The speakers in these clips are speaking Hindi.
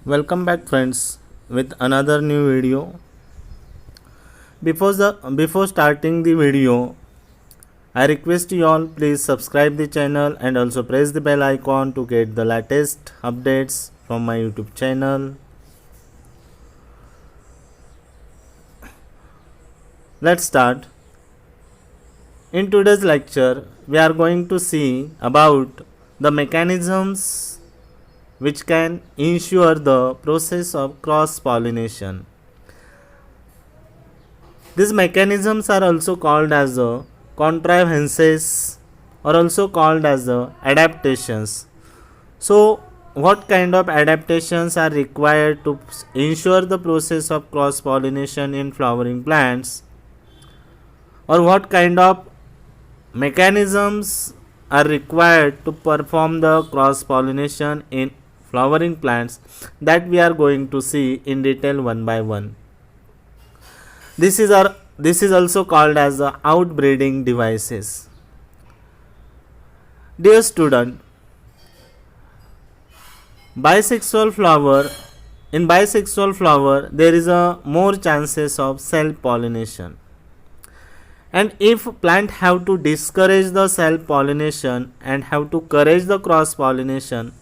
Welcome back friends with another new video. Before starting the video, I request you all please subscribe the channel and also press the bell icon to get the latest updates from my YouTube channel. Let's start. In today's lecture, we are going to see about the mechanisms which can ensure the process of cross-pollination. These mechanisms are also called as the contrivances or also called as the adaptations. So, what kind of adaptations are required to ensure the process of cross-pollination in flowering plants, or what kind of mechanisms are required to perform the cross-pollination in flowering plants, that we are going to see in detail one by one. This is also called as the outbreeding devices. Dear student, in bisexual flower there is a more chances of self pollination. And if plant have to discourage the self pollination and have to encourage the cross pollination,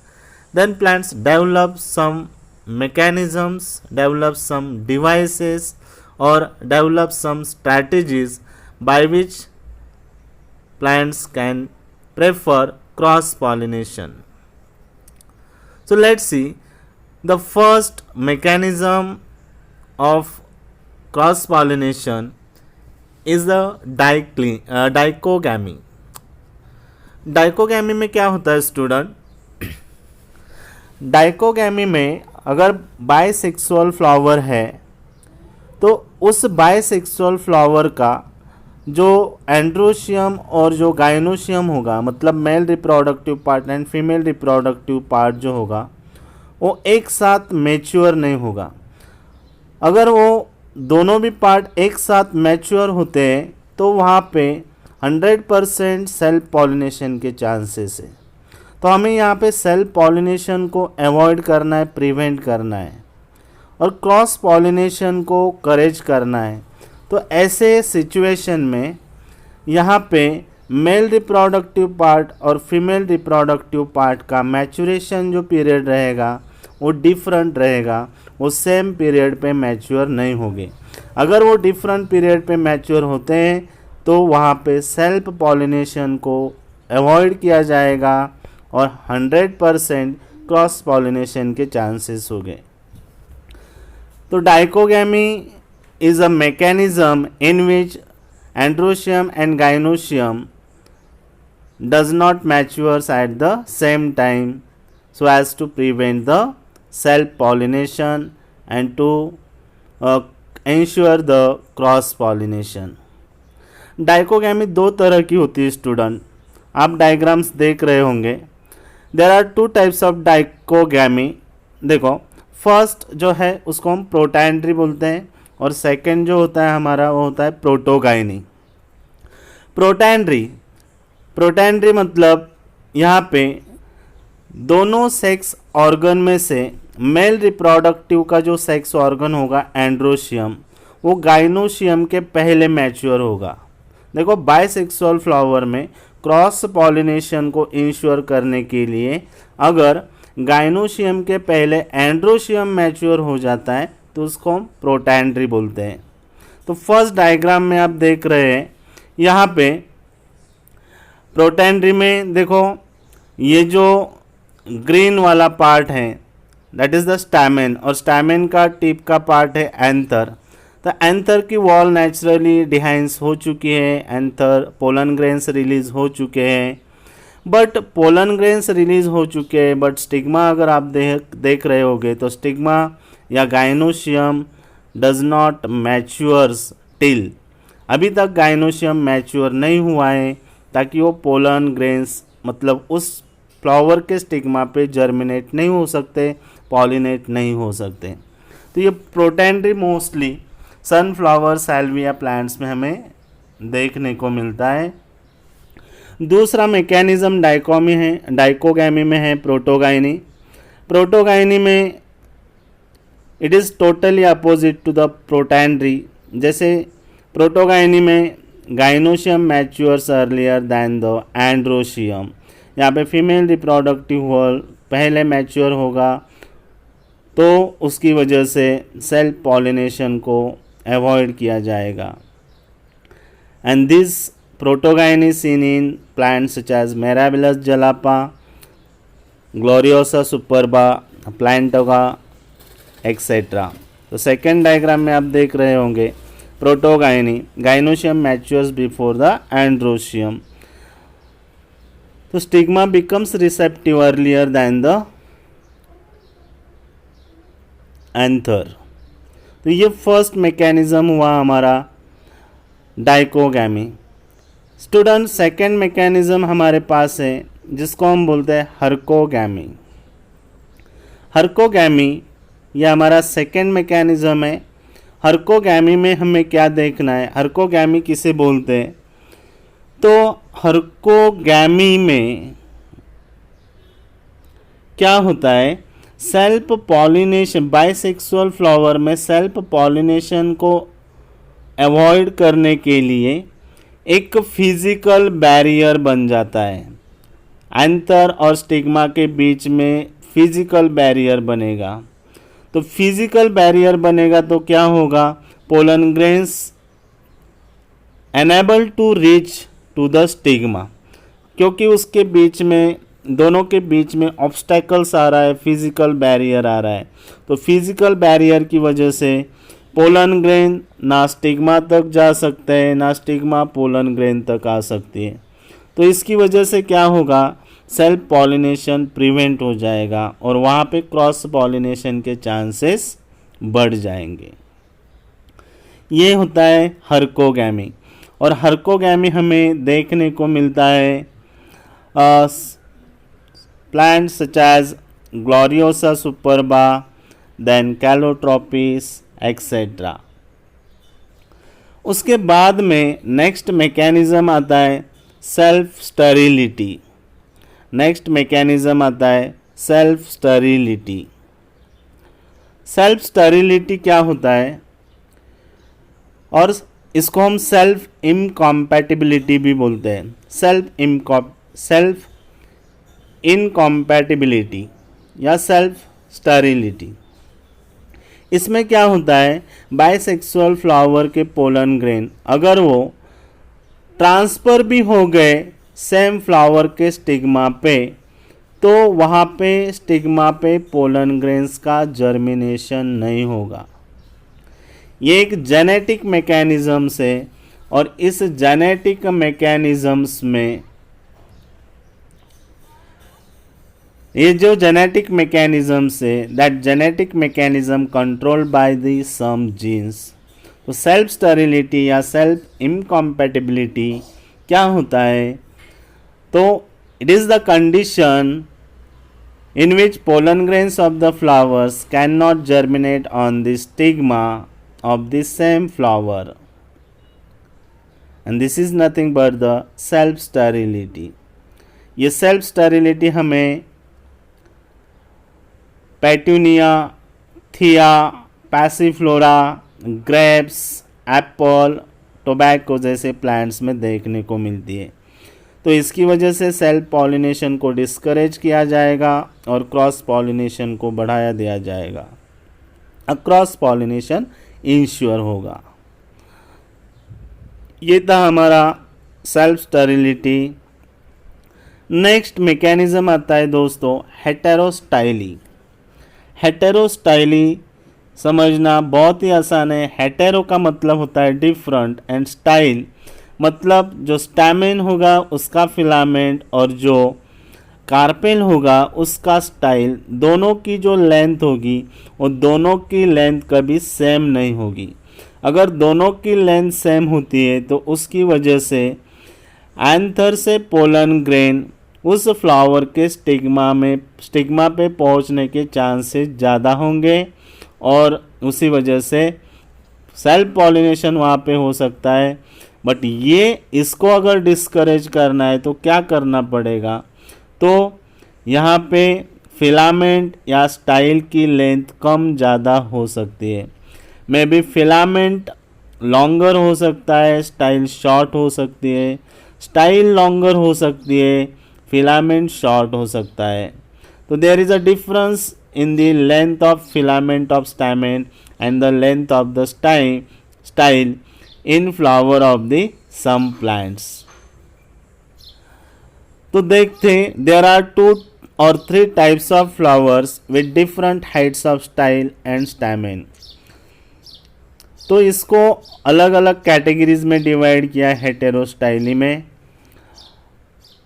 then plants develop some mechanisms, develop some devices, or develop some strategies by which plants can prefer cross pollination. So let's see, the first mechanism of cross pollination is the dichogamy. Dichogamy में क्या होता है स्टूडेंट? डाइकोगैमी में अगर बाइसेक्सुअल फ्लावर है तो उस बाइसेक्सुअल फ्लावर का जो एंड्रोशियम और जो गाइनोशियम होगा, मतलब male reproductive part and female reproductive part जो होगा, वो एक साथ मैच्योर नहीं होगा. अगर वो दोनों भी पार्ट एक साथ मैच्योर होते हैं तो वहाँ पे 100% सेल्फ पॉलिनेशन के चांसेस है. तो हमें यहाँ पे सेल्फ पॉलिनेशन को अवॉइड करना है, प्रिवेंट करना है, और क्रॉस पॉलिनेशन को करेज करना है. तो ऐसे सिचुएशन में यहाँ पे मेल रिप्रोडक्टिव पार्ट और फीमेल रिप्रोडक्टिव पार्ट का मैचुरेशन जो पीरियड रहेगा वो डिफरेंट रहेगा, वो सेम पीरियड पे मैच्योर नहीं होंगे. अगर वो डिफरेंट पीरियड पे मैच्योर होते हैं तो वहाँ पे सेल्फ पॉलिनेशन को अवॉइड किया जाएगा और 100% क्रॉस पॉलिनेशन के चांसेस होंगे. तो dichogamy is a mechanism in which androecium and gynoecium does not matures at the same time so as to prevent the self pollination and to ensure the cross pollination. Dichogamy दो तरह की होती है स्टूडेंट, आप डायग्राम्स देख रहे होंगे. There are two types of dichogamy. देखो, फर्स्ट जो है उसको हम प्रोटैंड्री बोलते हैं और सेकंड जो होता है हमारा वो होता है प्रोटोगाइनी. प्रोटैंड्री मतलब यहाँ पे दोनों सेक्स ऑर्गन में से मेल रिप्रोडक्टिव का जो सेक्स ऑर्गन होगा एंड्रोशियम, वो गाइनोशियम के पहले मैच्योर होगा. देखो, बाइसेक्सुअल फ्लावर में क्रॉस पॉलिनेशन को इंश्योर करने के लिए अगर गाइनोशियम के पहले एंड्रोशियम मैच्योर हो जाता है तो उसको हम प्रोटैंड्री बोलते हैं. तो फर्स्ट डायग्राम में आप देख रहे हैं, यहाँ पे प्रोटैंड्री में देखो ये जो ग्रीन वाला पार्ट है दैट इज़ द स्टैमेन, और स्टैमेन का टिप का पार्ट है एंथर. तो एंथर की वॉल नेचुरली डिहाइंस हो चुकी है, एंथर पोलन ग्रेन्स रिलीज हो चुके हैं. बट पोलन ग्रेन्स रिलीज हो चुके हैं बट स्टिग्मा अगर आप देख रहे होगे तो स्टिग्मा या gynoecium does not matures till. अभी तक गाइनोशियम मैच्योर नहीं हुआ है ताकि वो पोलन ग्रेन्स मतलब उस फ्लावर के स्टिग्मा पे जर्मिनेट नहीं हो सकते, पॉलिनेट नहीं हो सकते. तो ये प्रोटैंड्री मोस्टली सनफ्लावर सैल्विया प्लांट्स में हमें देखने को मिलता है. दूसरा मैकेनिज्म डाइकोगैमी में है प्रोटोगाइनी. प्रोटोगाइनी में it is totally opposite to the protandry. जैसे प्रोटोगाइनी में gynoecium matures earlier than the androecium, यहाँ पे फीमेल रिप्रोडक्टिव हॉर्न पहले मैच्योर होगा, तो उसकी वजह से सेल्फ पॉलिनेशन को अवॉइड किया जाएगा। And this protogyny seen in plants such as Mirabilis jalapa, Gloriosa superba, Plantago etcetera. तो सेकेंड डायग्राम में आप देख रहे होंगे protogyny, gynoecium matures before the androecium, तो stigma becomes receptive earlier than the anther. तो ये फर्स्ट मैकेनिज्म हुआ हमारा डाइकोगैमी। स्टूडेंट सेकेंड मैकेनिज्म हमारे पास है जिसको हम बोलते हैं हर्कोगैमी। हर्कोगैमी ये हमारा सेकेंड मैकेनिज्म है। हर्कोगैमी में हमें क्या देखना है, हर्कोगैमी किसे बोलते हैं, तो हर्कोगैमी में क्या होता है, सेल्फ पॉलिनेशन, बाइसेक्सुअल फ्लावर में सेल्फ पॉलिनेशन को अवॉइड करने के लिए एक फिजिकल बैरियर बन जाता है। एंथर और स्टिग्मा के बीच में फिजिकल बैरियर बनेगा। तो फिजिकल बैरियर बनेगा तो क्या होगा, pollen grains enable to reach to the stigma, क्योंकि उसके बीच में, दोनों के बीच में ऑब्स्टेकल्स आ रहा है, फिजिकल बैरियर आ रहा है। तो फिजिकल बैरियर की वजह से पोलन ग्रेन ना स्टिग्मा तक जा सकते हैं, ना स्टिग्मा पोलन ग्रेन तक आ सकती है। तो इसकी वजह से क्या होगा, सेल्फ पॉलिनेशन प्रिवेंट हो जाएगा और वहाँ पे क्रॉस पॉलिनेशन के चांसेस बढ़ जाएंगे। ये होता है हर्कोगैमी। और हर्कोगैमी हमें देखने को मिलता है plants such as Gloriosa superba, then Calotropis etcetera. उसके बाद में नेक्स्ट मैकेनिज्म आता है सेल्फ स्टेरिलिटी। नेक्स्ट मैकेनिज्म आता है सेल्फ स्टेरिलिटी। सेल्फ स्टेरिलिटी क्या होता है, और इसको हम सेल्फ इनकॉम्पैटिबिलिटी भी बोलते हैं। सेल्फ इनकॉम्पैटिबिलिटी या सेल्फ स्टेरिलिटी, इसमें क्या होता है, बाइसेक्सुअल फ्लावर के पोलन ग्रेन अगर वो ट्रांसफ़र भी हो गए सेम फ्लावर के स्टिग्मा पे, तो वहाँ पे स्टिग्मा पे पोलन ग्रेन्स का जर्मिनेशन नहीं होगा। ये एक जेनेटिक मैकेनिज़म्स है और इस जेनेटिक मैकेनिज़म्स में, ये जो जेनेटिक मैकेनिज़म्स है, that genetic mechanism controlled by the some genes. तो सेल्फ स्टेरिलिटी या सेल्फ इनकॉम्पैटिबिलिटी क्या होता है, तो it is the condition in which pollen grains of the flowers cannot germinate on the stigma of the same flower, and this is nothing but the self sterility. ये self sterility हमें पेटूनिया, थिया, पैसिफ्लोरा, ग्रेप्स, एप्पल, टोबैको जैसे प्लांट्स में देखने को मिलती है। तो इसकी वजह से सेल्फ पॉलिनेशन को डिस्करेज किया जाएगा और क्रॉस पॉलिनेशन को बढ़ाया दिया जाएगा। अब क्रॉस पॉलिनेशन इंश्योर होगा। ये था हमारा सेल्फ स्टेरिलिटी। नेक्स्ट मैकेनिज्म आता है दोस्तों हेटेरोस्टाइली। हेटेरोस्टाइली समझना बहुत ही आसान है। हेटेरो का मतलब होता है डिफरेंट एंड स्टाइल मतलब जो स्टैमेन होगा उसका फिलामेंट और जो कार्पेल होगा उसका स्टाइल, दोनों की जो लेंथ होगी वो दोनों की लेंथ कभी सेम नहीं होगी। अगर दोनों की लेंथ सेम होती है तो उसकी वजह से एंथर से पोलन ग्रेन उस फ्लावर के स्टिग्मा पे पहुंचने के चांसेस ज़्यादा होंगे और उसी वजह से सेल्फ पॉलिनेशन वहाँ पे हो सकता है। बट ये इसको अगर डिस्करेज करना है तो क्या करना पड़ेगा, तो यहाँ पे फिलामेंट या स्टाइल की लेंथ कम ज़्यादा हो सकती है। मे बी फिलामेंट लॉन्गर हो सकता है, स्टाइल शॉर्ट हो सकती है, स्टाइल लॉन्गर हो सकती है, फिलामेंट शॉर्ट हो सकता है। तो there is a difference in the length of filament of stamen and the length of the style in flower of the some plants. तो देखते हैं there are 2 or 3 types of flowers with different heights of style and stamen. तो इसको अलग अलग कैटेगरीज में डिवाइड किया है हेटेरोस्टाइली में,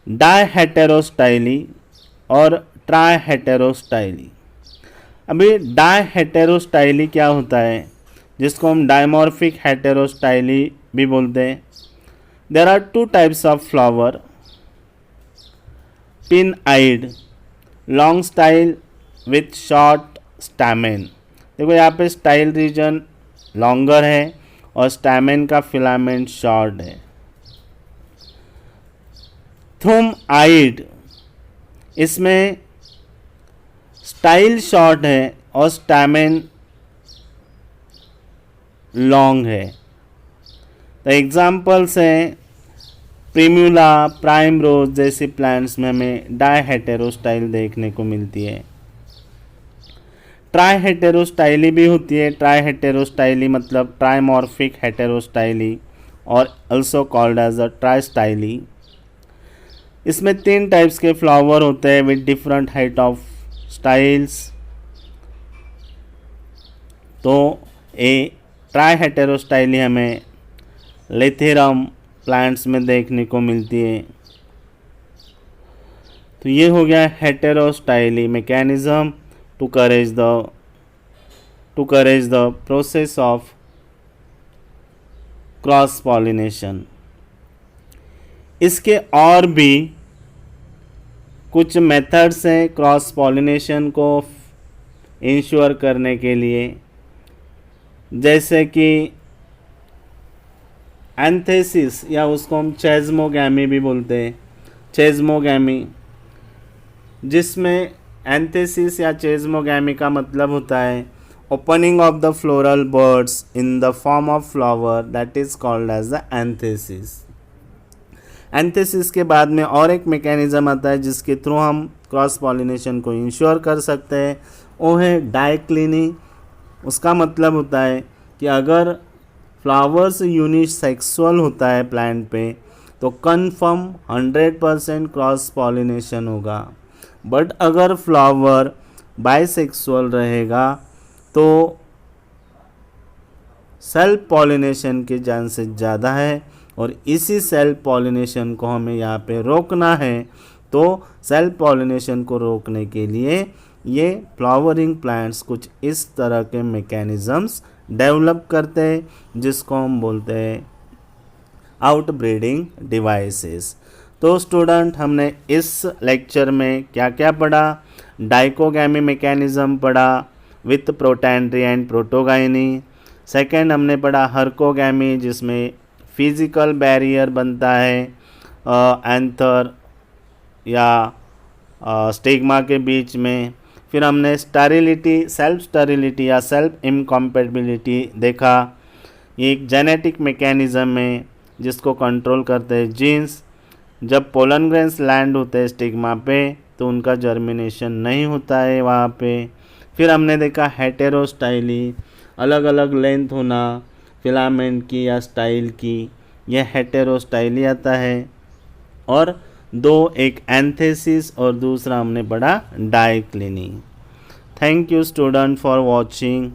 डायहेटेरोस्टाइली और ट्राइहेटेरोस्टाइली। अभी डायहेटेरोस्टाइली क्या होता है, जिसको हम डायमॉर्फिक हेटेरोस्टाइली भी बोलते हैं। There are 2 types of flower, pin eyed, long style with short stamen. देखो यहाँ पे स्टाइल रीजन लॉन्गर है और स्टैमेन का फिलामेंट शॉर्ट है। थूम आइड, इसमें स्टाइल शॉर्ट है और स्टैमेन लॉन्ग है। तो एग्जाम्पल्स हैं प्रीम्यूला, प्राइम रोज जैसी प्लांट्स में हमें डायहेटेरोस्टाइल देखने को मिलती है। ट्राइहेटेरोस्टाइली भी होती है। ट्राइहेटेरोस्टाइली मतलब ट्राइमॉर्फिक हेटेरोस्टाइली और अल्सो कॉल्ड एज अ ट्राइस्टाइली। इसमें 3 टाइप्स के फ्लावर होते हैं with different height of styles. तो ए ट्राइहेटेरोस्टाइली हमें लेथेरम प्लांट्स में देखने को मिलती है। तो ये हो गया heterostyly mechanism to courage the process of cross pollination. इसके और भी कुछ मेथड्स हैं क्रॉस पॉलिनेशन को इंश्योर करने के लिए, जैसे कि एंथेसिस या उसको हम चेज़्मोगैमी भी बोलते हैं, चेज़्मोगैमी, जिसमें एंथेसिस या चेज़्मोगैमी का मतलब होता है opening of the floral buds in the form of flower, that is called as the anthesis. Anthesis के बाद में और एक मैकेनिज्म आता है जिसके थ्रू हम क्रॉस पॉलिनेशन को इंश्योर कर सकते हैं, वो है डाइक्लिनी। उसका मतलब होता है कि अगर फ्लावर्स यूनिसेक्सुअल होता है प्लांट पे तो कन्फर्म 100% क्रॉस पॉलिनेशन होगा, बट अगर फ्लावर बाइसेक्सुअल रहेगा तो सेल्फ पॉलिनेशन के चांसेस ज़्यादा है और इसी सेल्फ पॉलिनेशन को हमें यहाँ पे रोकना है। तो सेल्फ पॉलिनेशन को रोकने के लिए ये फ्लावरिंग प्लांट्स कुछ इस तरह के मैकेनिज़म्स डेवलप करते हैं जिसको हम बोलते हैं आउटब्रीडिंग डिवाइसेस। तो स्टूडेंट, हमने इस लेक्चर में क्या क्या पढ़ा? डाइकोगैमी मैकेनिज़्म पढ़ा विथ प्रोटैंड्री एंड प्रोटोगाइनी। सेकेंड हमने पढ़ा हर्कोगैमी, जिसमें फिजिकल बैरियर बनता है एंथर या स्टिग्मा के बीच में। फिर हमने स्टेरिलिटी, सेल्फ स्टेरिलिटी या सेल्फ इनकम्पैटिबिलिटी देखा। ये एक जेनेटिक मैकेनिज़्म है जिसको कंट्रोल करते हैं जीन्स। जब पोलन ग्रेन्स लैंड होते हैं स्टिग्मा पे तो उनका जर्मिनेशन नहीं होता है वहाँ पे। फिर हमने देखा हेटेरोस्टाइली, अलग अलग लेंथ होना फिलामेंट की या स्टाइल की, यह हेटेरोस्टाइली आता है। और दो, एक एंथेसिस और दूसरा हमने पढ़ा dicliny. Thank you student for watching.